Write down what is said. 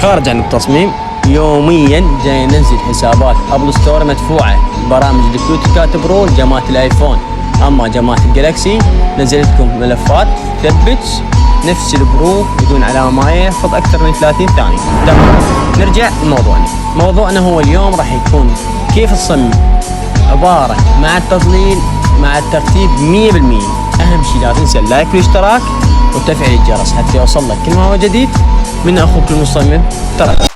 خارج عن التصميم، يوميا جاي ننزل حسابات ابل ستور مدفوعه، برامج الكيوتيكات برو جماعه الايفون. اما جماعه الجلاكسي نزلت لكم ملفات تثبت نفس البرو بدون علامه مايه، يحفظ اكثر من 30 ثانيه. تمام، نرجع لموضوعنا. موضوعنا هو اليوم راح يكون كيف تصمم عباره مع التظليل مع الترتيب 100%. اهم شيء لا تنسى اللايك والاشتراك وتفعيل الجرس حتى يوصل لك كل ما هو جديد من اخوك المصمم ترى.